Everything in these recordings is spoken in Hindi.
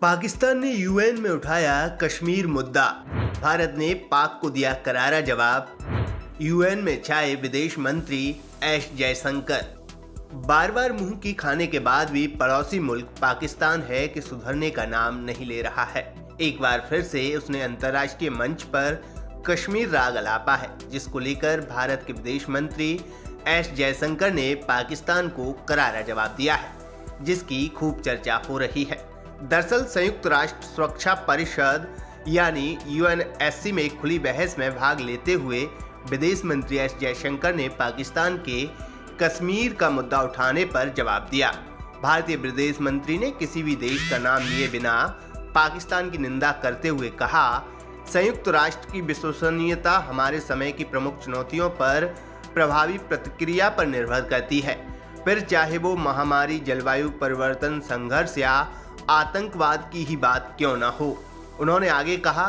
पाकिस्तान ने यूएन में उठाया कश्मीर मुद्दा। भारत ने पाक को दिया करारा जवाब। यूएन में छाए विदेश मंत्री एस जयशंकर। बार बार मुंह की खाने के बाद भी पड़ोसी मुल्क पाकिस्तान है कि सुधरने का नाम नहीं ले रहा है। एक बार फिर से उसने अंतर्राष्ट्रीय मंच पर कश्मीर राग अलापा है, जिसको लेकर भारत के विदेश मंत्री एस जयशंकर ने पाकिस्तान को करारा जवाब दिया है, जिसकी खूब चर्चा हो रही है। दरअसल संयुक्त राष्ट्र सुरक्षा परिषद यानी यूएनएससी में खुली बहस में भाग लेते हुए विदेश मंत्री एस जयशंकर ने पाकिस्तान के कश्मीर का मुद्दा उठाने पर जवाब दिया। भारतीय विदेश मंत्री ने किसी भी देश का नाम लिए बिना पाकिस्तान की निंदा करते हुए कहा, संयुक्त राष्ट्र की विश्वसनीयता हमारे समय की प्रमुख चुनौतियों पर प्रभावी प्रतिक्रिया पर निर्भर करती है, फिर चाहे वो महामारी, जलवायु परिवर्तन, संघर्ष या आतंकवाद की ही बात क्यों न हो। उन्होंने आगे कहा,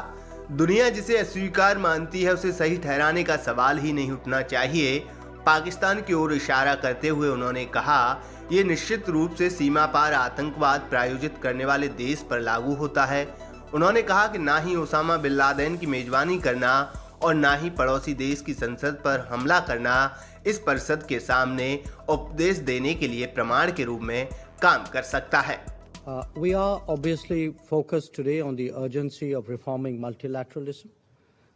दुनिया जिसे अस्वीकार मानती है उसे सही ठहराने का सवाल ही नहीं उठना चाहिए। पाकिस्तान की ओर इशारा करते हुए उन्होंने कहा, ये निश्चित रूप से सीमा पार आतंकवाद प्रायोजित करने वाले देश पर लागू होता है। उन्होंने कहा कि ना ही ओसामा बिन लादेन की मेजबानी करना और ना ही पड़ोसी देश की संसद पर हमला करना इस परिषद के सामने उपदेश देने के लिए प्रमाण के रूप में काम कर सकता है। We are obviously focused today on the urgency of reforming multilateralism.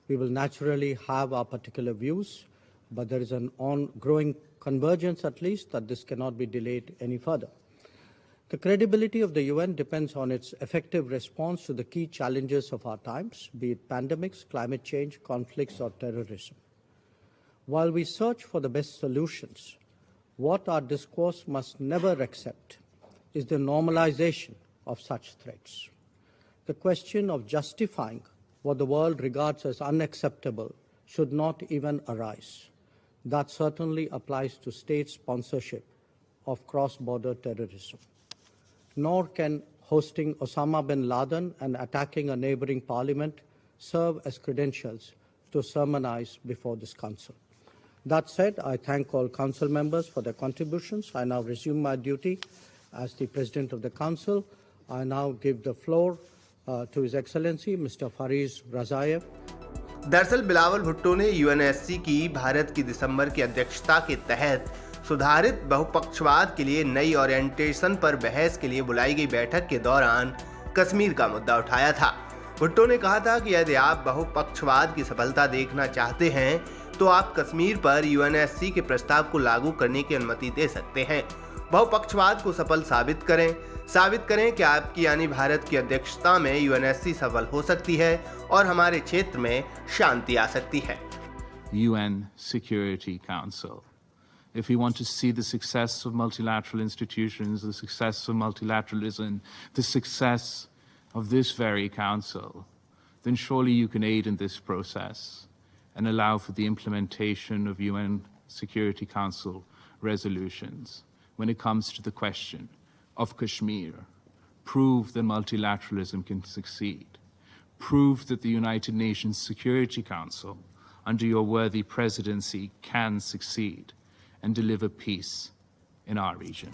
We will naturally have our particular views, but there is an ongoing convergence, at least, that this cannot be delayed any further. The credibility of the UN depends on its effective response to the key challenges of our times, be it pandemics, climate change, conflicts, or terrorism. While we search for the best solutions, what our discourse must never accept is the normalization of such threats. The question of justifying what the world regards as unacceptable should not even arise. That certainly applies to state sponsorship of cross-border terrorism. Nor can hosting Osama bin Laden and attacking a neighboring parliament serve as credentials to sermonize before this council. That said, I thank all council members for their contributions. I now resume my duty as the President of the Council. I now give the floor to His Excellency Mr. Fariz Razaev. दरअसल बिलावल भुट्टो ने यूएनएससी की भारत की दिसंबर की अध्यक्षता के तहत सुधारित बहुपक्षवाद के लिए नई ओरिएंटेशन पर बहस के लिए बुलाई गई बैठक के दौरान कश्मीर का मुद्दा उठाया था। भुट्टो ने कहा था कि यदि आप बहुपक्षवाद की सफलता देखना चाहते हैं तो आप कश्मीर पर यूएनएससी के प्रस्ताव को लागू करने की अनुमति दे सकते हैं। बहुपक्षवाद को सफल साबित करें कि आपकी यानी भारत की अध्यक्षता में यूएनएससी सफल हो सकती है और हमारे क्षेत्र में शांति आ सकती है। UN Security Council. If we want to see the success of multilateral institutions, the success of multilateralism, the success of this very council, then surely you can aid in this process and allow for the implementation of UN Security Council resolutions. When it comes to the question of Kashmir, prove that multilateralism can succeed. Prove that the United Nations Security Council, under your worthy presidency, can succeed and deliver peace in our region.